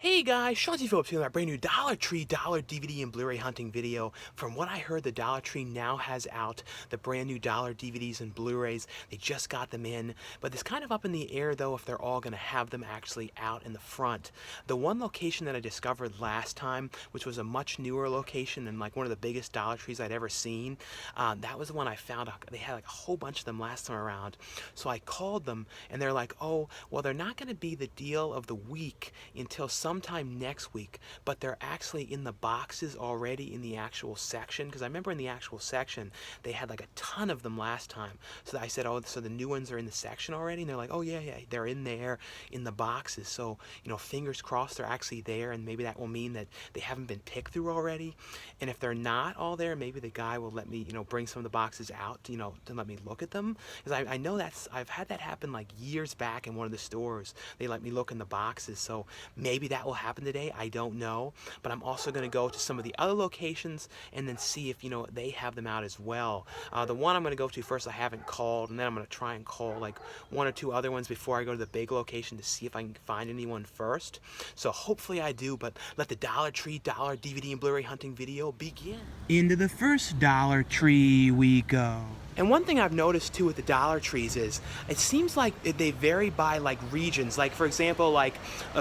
Hey guys, Sean T. Phillips here with my brand new Dollar Tree DVD and Blu-ray hunting video. From what I heard, the Dollar Tree now has out the brand new Dollar DVDs and Blu-rays. They just got them in, but it's kind of up in the air though if they're all going to have them actually out in the front. The one location that I discovered last time, which was a much newer location and like one of the biggest Dollar Trees I'd ever seen, that was the one I found out. They had like a whole bunch of them last time around. So I called them and they're like, oh, well, they're not going to be the deal of the week until sometime next week, but they're actually in the boxes already in the actual section, because I remember in the actual section they had like a ton of them last time. So I said, oh, so the new ones are in the section already? And they're like, oh yeah, they're in there in the boxes. So, you know, fingers crossed they're actually there, and maybe that will mean that they haven't been picked through already. And if they're not all there, maybe the guy will let me, you know, bring some of the boxes out, you know, to let me look at them, because I know I've had that happen like years back in one of the stores. They let me look in the boxes, so maybe that will happen today. I don't know, but I'm also going to go to some of the other locations and then see if, you know, they have them out as well. The one I'm going to go to first I haven't called, and then I'm going to try and call like one or two other ones before I go to the big location to see if I can find anyone first. So hopefully I do, but let the Dollar Tree Dollar DVD and Blu-ray hunting video begin. Into the first Dollar Tree we go. And one thing I've noticed too with the Dollar Trees is it seems like they vary by like regions. Like for example, like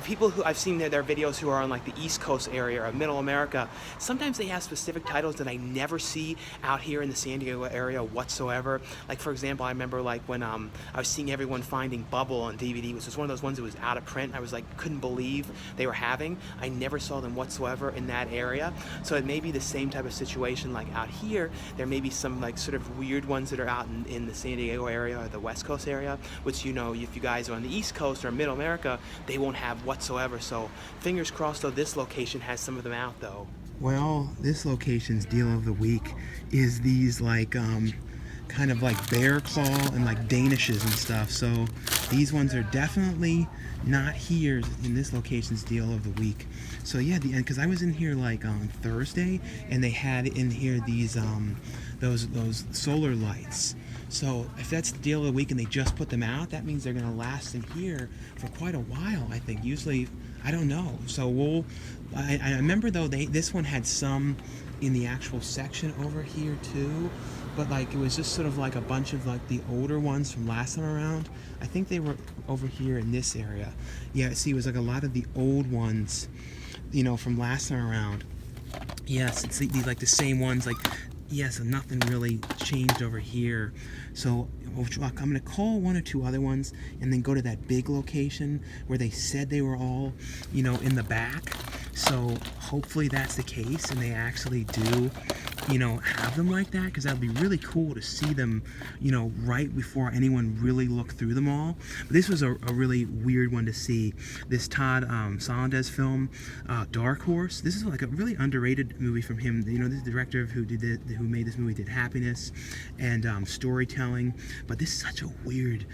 people who I've seen their videos who are on like the East Coast area or Middle America, sometimes they have specific titles that I never see out here in the San Diego area whatsoever. Like for example, I remember like when I was seeing everyone finding Bubble on DVD, which was one of those ones that was out of print. I was like, couldn't believe they were having. I never saw them whatsoever in that area. So it may be the same type of situation like out here. There may be some like sort of weird ones that are out in the San Diego area or the West Coast area, which, you know, if you guys are on the East Coast or Middle America, they won't have whatsoever. So fingers crossed though this location has some of them out though. Well, this location's deal of the week is these like kind of like bear claw and like danishes and stuff. So these ones are definitely not here in this location's deal of the week. So yeah, the end, because I was in here like on Thursday and they had in here these those solar lights. So if that's the deal of the week and they just put them out, that means they're gonna last in here for quite a while, I think. Usually, I don't know. So I remember though this one had some in the actual section over here too, but like it was just sort of like a bunch of like the older ones from last time around. I think they were over here in this area. Yeah, see, it was like a lot of the old ones, you know, from last time around. Yes, it's these like the same ones, like, yes, nothing really changed over here. So I'm going to call one or two other ones and then go to that big location where they said they were all, you know, in the back. So hopefully that's the case and they actually do, you know, have them like that, because that would be really cool to see them, you know, right before anyone really looked through them all. But this was a really weird one to see. This Todd Solondz film, Dark Horse. This is like a really underrated movie from him. You know, this is the director who made this movie, did Happiness and Storytelling. But this is such a weird,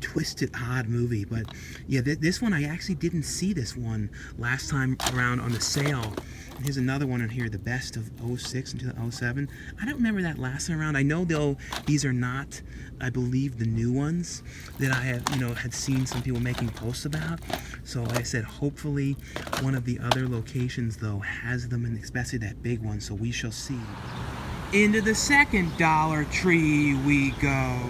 twisted, odd movie. But yeah, this one I actually didn't see this one last time around on the sale. And here's another one in here, the best of 06 until 07. I don't remember that last time around. I know though these are not, I believe, the new ones that I have, you know, had seen some people making posts about. So like I said, hopefully one of the other locations though has them, and especially that big one, so we shall see. Into the second Dollar Tree we go.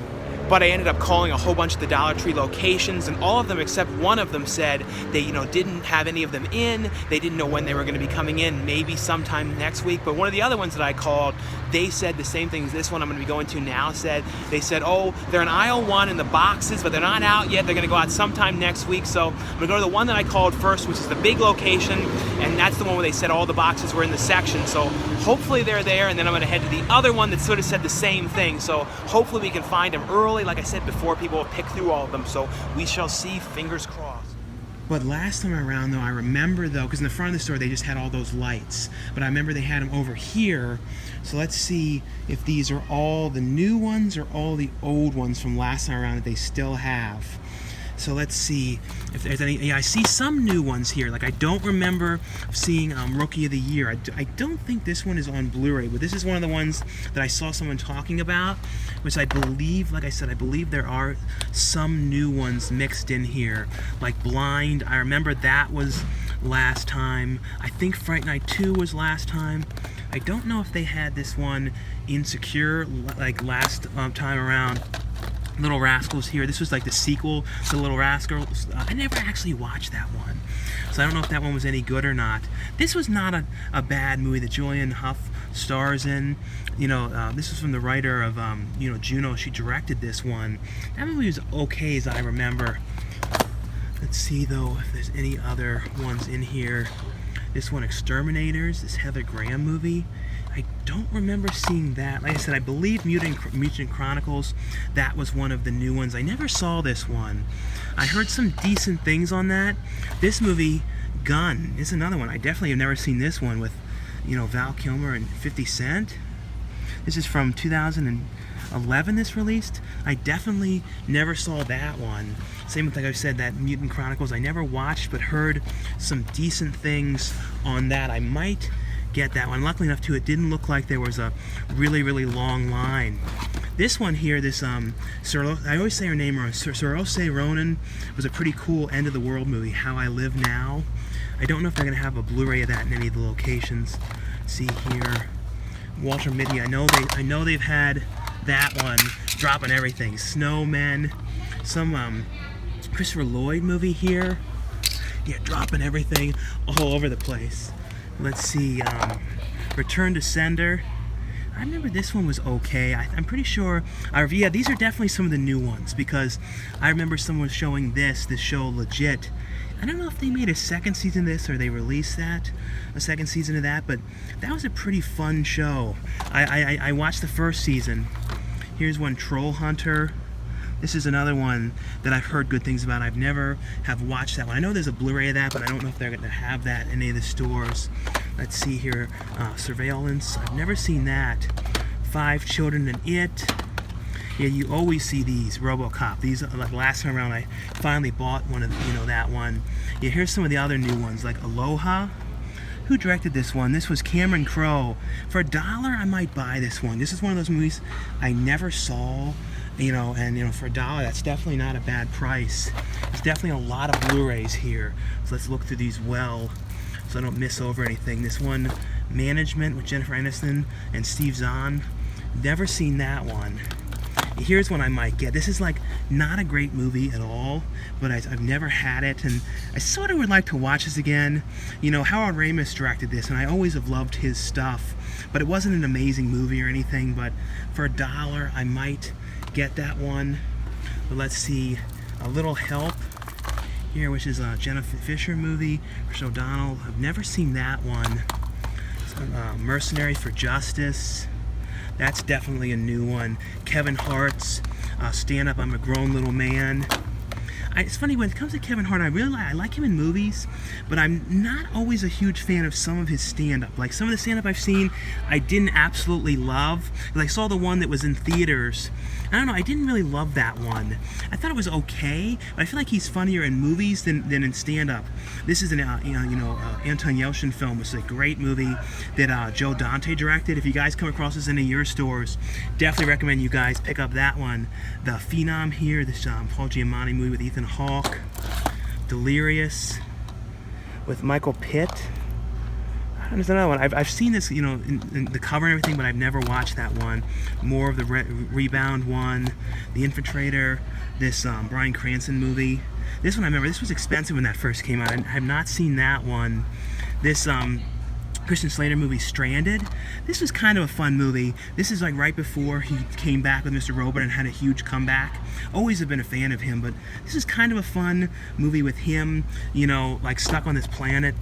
But I ended up calling a whole bunch of the Dollar Tree locations, and all of them except one of them said they, you know, didn't have any of them in. They didn't know when they were going to be coming in, maybe sometime next week. But one of the other ones that I called, they said the same thing as this one I'm going to be going to now said. They said, oh, they're in aisle 1 in the boxes, but they're not out yet. They're going to go out sometime next week. So I'm going to go to the one that I called first, which is the big location, and that's the one where they said all the boxes were in the section. So hopefully they're there, and then I'm going to head to the other one that sort of said the same thing. So hopefully we can find them early. Like I said before, people will pick through all of them, so we shall see, fingers crossed. But last time around though, I remember though, because in the front of the store they just had all those lights, but I remember they had them over here. So let's see if these are all the new ones or all the old ones from last time around that they still have. So let's see if there's any. Yeah, I see some new ones here. Like I don't remember seeing Rookie of the Year. I don't think this one is on Blu-ray, but this is one of the ones that I saw someone talking about, which I believe, like I said, I believe there are some new ones mixed in here. Like Blind, I remember that was last time. I think Fright Night 2 was last time. I don't know if they had this one Insecure like last time around. Little Rascals here. This was like the sequel to Little Rascals. I never actually watched that one, so I don't know if that one was any good or not. This was not a bad movie that Julianne Hough stars in. You know, this was from the writer of you know, Juno. She directed this one. That movie was okay as I remember. Let's see though if there's any other ones in here. This one, Exterminators, this Heather Graham movie. I don't remember seeing that. Like I said, I believe Mutant Chronicles, that was one of the new ones. I never saw this one. I heard some decent things on that. This movie, Gun, is another one. I definitely have never seen this one with, you know, Val Kilmer and 50 Cent. This is from 2011, this released. I definitely never saw that one. Same with, like I said, that Mutant Chronicles. I never watched, but heard some decent things on that. I might get that one. Luckily enough, too, it didn't look like there was a really, really long line. This one here, this I always say her name wrong. Saoirse Ronan was a pretty cool end of the world movie. How I Live Now. I don't know if they're gonna have a Blu-ray of that in any of the locations. Let's see here, Walter Mitty. I know they've had that one. Dropping everything. Snowmen. Some Christopher Lloyd movie here. Yeah, dropping everything all over the place. Let's see, Return to Sender. I remember this one was okay. I'm pretty sure, yeah, these are definitely some of the new ones, because I remember someone was showing this show Legit. I don't know if they made a second season of this or they released that, a second season of that, but that was a pretty fun show. I watched the first season. Here's one, Troll Hunter. This is another one that I've heard good things about. I've never have watched that one. I know there's a Blu-ray of that, but I don't know if they're going to have that in any of the stores. Let's see here. Surveillance. I've never seen that. 5 Children and It. Yeah, you always see these. Robocop. These, like last time around, I finally bought one of, you know, that one. Yeah, here's some of the other new ones, like Aloha. Who directed this one? This was Cameron Crowe. For $1, I might buy this one. This is one of those movies I never saw. You know, and you know, for $1, that's definitely not a bad price. There's definitely a lot of Blu-rays here, so let's look through these well, so I don't miss over anything. This one, Management, with Jennifer Aniston and Steve Zahn. Never seen that one. Here's one I might get. This is like not a great movie at all, but I've never had it, and I sort of would like to watch this again. You know, Harold Ramis directed this, and I always have loved his stuff, but it wasn't an amazing movie or anything. But for $1, I might get that one. But let's see, A Little Help here, which is a Jenna Fisher movie. Chris O'Donnell. I've never seen that one. Mercenary for Justice. That's definitely a new one. Kevin Hart's Stand Up, I'm a Grown Little Man. It's funny, when it comes to Kevin Hart, I like him in movies, but I'm not always a huge fan of some of his stand-up. Like some of the stand-up I've seen, I didn't absolutely love. Like I saw the one that was in theaters. I don't know, I didn't really love that one. I thought it was okay, but I feel like he's funnier in movies than in stand-up. This is an Anton Yelchin film, which is a great movie that Joe Dante directed. If you guys come across this in any of your stores, definitely recommend you guys pick up that one. The Phenom here, this Paul Giamatti movie with Ethan Hawke. Delirious with Michael Pitt. There's another one. I've seen this, you know, in the cover and everything, but I've never watched that one. More of the Rebound one, The Infiltrator, this Bryan Cranston movie. This one I remember. This was expensive when that first came out. I have not seen that one. This Christian Slater movie, Stranded. This was kind of a fun movie. This is like right before he came back with Mr. Robot and had a huge comeback. Always have been a fan of him, but this is kind of a fun movie with him, you know, like stuck on this planet.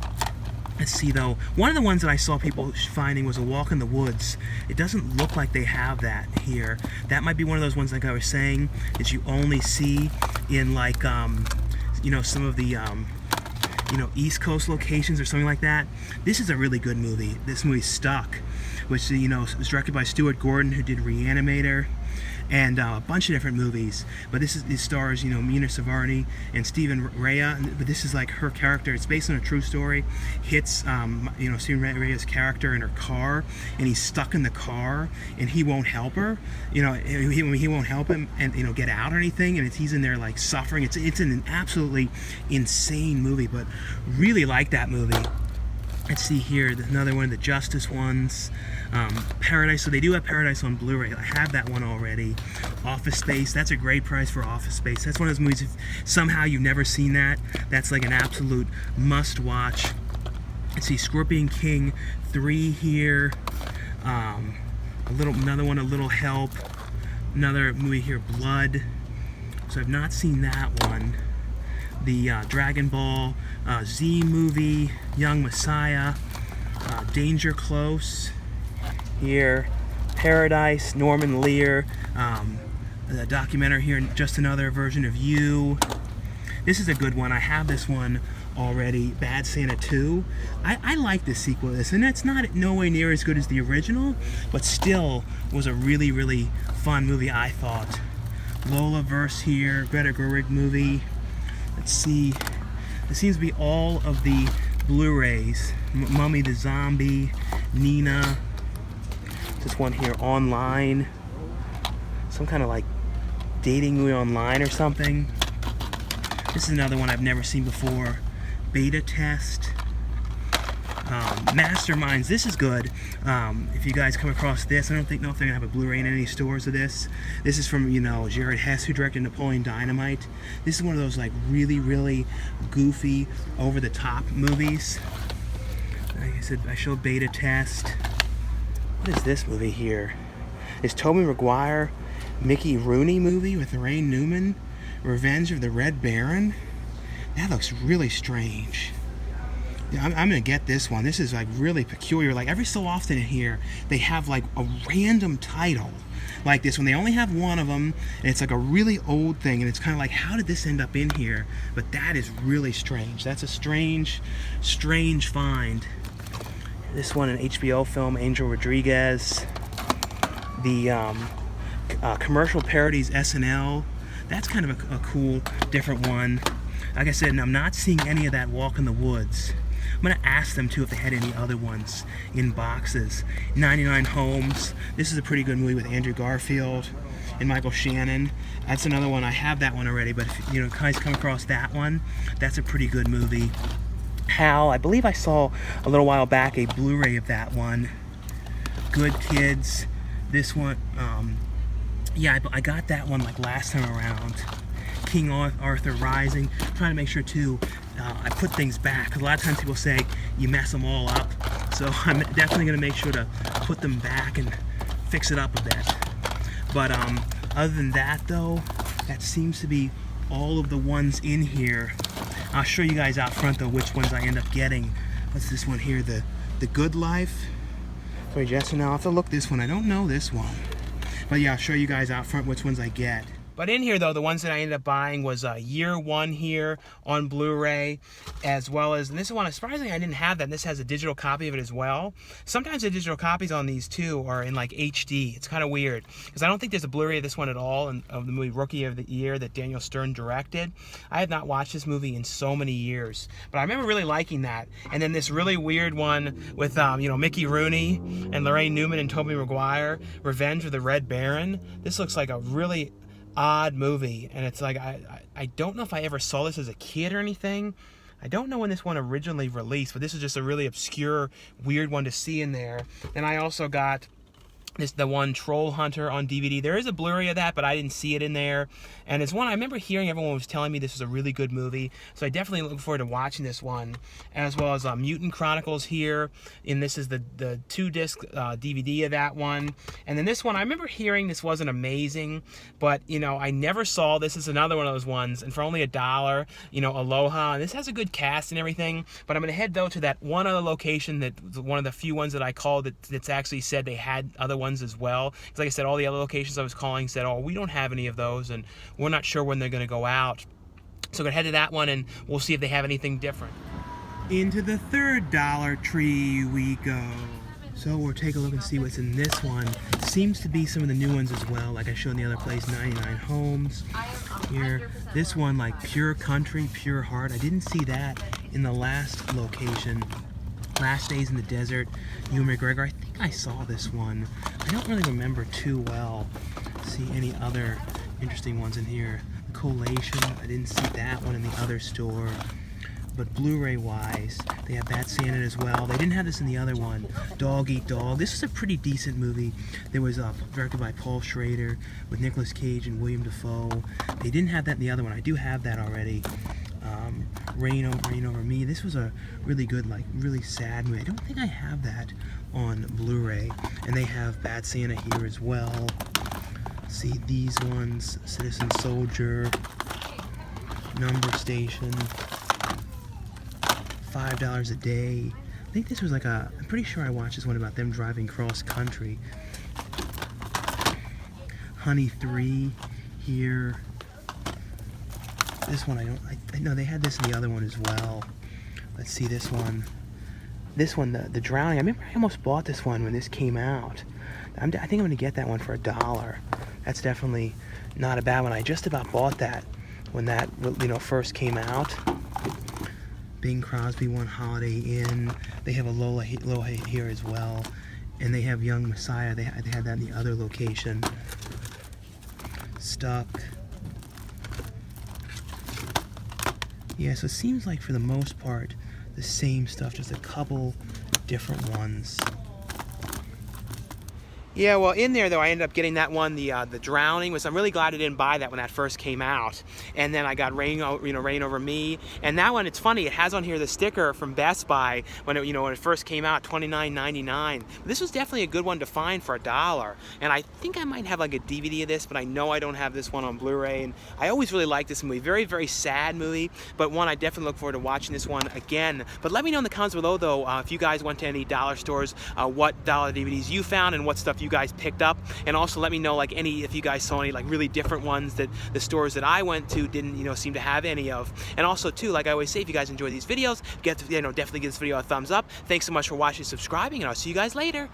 Let's see though, one of the ones that I saw people finding was A Walk in the Woods. It doesn't look like they have that here. That might be one of those ones, like I was saying, that you only see in like, you know, some of the, you know, East Coast locations or something like that. This is a really good movie. This movie, Stuck, which, you know, was directed by Stuart Gordon, who did Reanimator. and a bunch of different movies. But this stars, you know, Mina Savarni and Stephen Rea. But this is like her character. It's based on a true story. Hits, you know, Stephen Rea's character in her car, and he's stuck in the car, and he won't help her. You know, he won't help him, and you know, get out or anything. And he's in there like suffering. It's an absolutely insane movie, but really like that movie. Let's see here, another one of the Justice ones. Paradise, so they do have Paradise on Blu-ray. I have that one already. Office Space, that's a great price for Office Space. That's one of those movies, if somehow you've never seen that, that's like an absolute must-watch. Let's see, Scorpion King 3 here. Another one, A Little Help. Another movie here, Blood. So I've not seen that one. The Dragon Ball Z movie, Young Messiah, Danger Close here, Paradise, Norman Lear, the documentary here, Just Another Version of You. This is a good one. I have this one already, Bad Santa 2. I like the sequel to this, and it's not no way near as good as the original, but still was a really, really fun movie, I thought. Lola Verse here, Greta Gerwig movie. Let's see, this seems to be all of the Blu-rays. Mummy the Zombie, Nina. This one here, Online. Some kind of like dating movie online or something. This is another one I've never seen before. Beta Test. Masterminds, this is good. If you guys come across this, I don't know if they're gonna have a Blu-ray in any stores of this. This is from, you know, Jared Hess, who directed Napoleon Dynamite. This is one of those like really, really goofy, over-the-top movies. Like I said, I showed Beta Test. What is this movie here? Is Tobey Maguire, Mickey Rooney movie with Lorraine Newman? Revenge of the Red Baron? That looks really strange. I'm gonna get this one. This is like really peculiar. Like every so often in here, they have like a random title like this one. They only have one of them, and it's like a really old thing, and it's kind of like, how did this end up in here? But that is really strange. That's a strange, strange find. This one, an HBO film, Angel Rodriguez. The commercial parodies SNL. That's kind of a cool, different one. Like I said, and I'm not seeing any of that Walk in the Woods. I'm going to ask them too if they had any other ones in boxes. 99 Homes. This is a pretty good movie with Andrew Garfield and Michael Shannon. That's another one. I have that one already, but if you guys come across that one, that's a pretty good movie. Howl. I believe I saw a little while back a Blu-ray of that one. Good Kids. This one, yeah, I got that one like last time around. King Arthur Rising. I'm trying to make sure too, I put things back. A lot of times people say you mess them all up, so I'm definitely going to make sure to put them back and fix it up a bit. But other than that though, that seems to be all of the ones in here. I'll show you guys out front though which ones I end up getting. What's this one here? The Good Life. Sorry, Jessica, now I'll have to look this one. I don't know this one. But yeah, I'll show you guys out front which ones I get. But in here, though, the ones that I ended up buying was Year One here on Blu-ray, as well as, and this is one, surprisingly, I didn't have that. This has a digital copy of it as well. Sometimes the digital copies on these, too, are in, like, HD. It's kind of weird, because I don't think there's a Blu-ray of this one at all, of the movie Rookie of the Year that Daniel Stern directed. I have not watched this movie in so many years, but I remember really liking that. And then this really weird one with, you know, Mickey Rooney and Lorraine Newman and Tobey Maguire, Revenge of the Red Baron. This looks like a really odd movie, and it's like I don't know if I ever saw this as a kid or anything. I don't know when this one originally released, but this is just a really obscure, weird one to see in there. And I also got the one Troll Hunter on DVD. There is a Blu-ray of that, but I didn't see it in there. And it's one I remember hearing everyone was telling me this was a really good movie. So I definitely look forward to watching this one, as well as Mutant Chronicles here. And this is the 2-disc DVD of that one. And then this one, I remember hearing this wasn't amazing, but you know, I never saw this. This is another one of those ones, and for only $1, you know, Aloha. And this has a good cast and everything. But I'm going to head though to that one other location, that one of the few ones that I called that's actually said they had other ones as well. Because like I said, all the other locations I was calling said, oh, we don't have any of those, and we're not sure when they're going to go out. So we're going to head to that one, and we'll see if they have anything different. Into the third Dollar Tree we go. So we'll take a look and see what's in this one. Seems to be some of the new ones as well, like I showed in the other place, 99 Homes. Here, this one like Pure Country, Pure Heart. I didn't see that in the last location. Last Days in the Desert, Ewan McGregor. I think I saw this one. I don't really remember too well. See any other interesting ones in here. Collation, I didn't see that one in the other store. But Blu-ray wise, they have Bad Santa as well. They didn't have this in the other one. Dog Eat Dog. This was a pretty decent movie. There was directed by Paul Schrader with Nicolas Cage and William Dafoe. They didn't have that in the other one. I do have that already. Rain Over Me. This was a really good, like really sad movie. I don't think I have that on Blu-ray. And they have Bad Santa here as well. See these ones, Citizen Soldier, Number Station, $5 a day. I think this was like I'm pretty sure I watched this one about them driving cross country. Honey 3 here. This one I know they had this in the other one as well. Let's see this one. This one, the Drowning. I remember I almost bought this one when this came out. I think I'm gonna get that one for $1. That's definitely not a bad one. I just about bought that when that first came out. Bing Crosby, One Holiday Inn. They have Aloha here as well, and they have Young Messiah. They had that in the other location. Stuck. Yeah, so it seems like for the most part the same stuff, just a couple different ones. Yeah, well, in there though, I ended up getting that one, the Drowning, which I'm really glad I didn't buy that when that first came out. And then I got Rain Over Me, and that one, it's funny, it has on here the sticker from Best Buy when it, when it first came out, $29.99. This was definitely a good one to find for $1. And I think I might have like a DVD of this, but I know I don't have this one on Blu-ray. And I always really liked this movie, very, very sad movie, but one I definitely look forward to watching this one again. But let me know in the comments below though, if you guys went to any dollar stores, what dollar DVDs you found and what stuff you guys picked up, and also let me know like if you guys saw any like really different ones that the stores that I went to didn't seem to have any of. And also too, like I always say, if you guys enjoy these videos, definitely give this video a thumbs up. Thanks so much for watching, subscribing, and I'll see you guys later.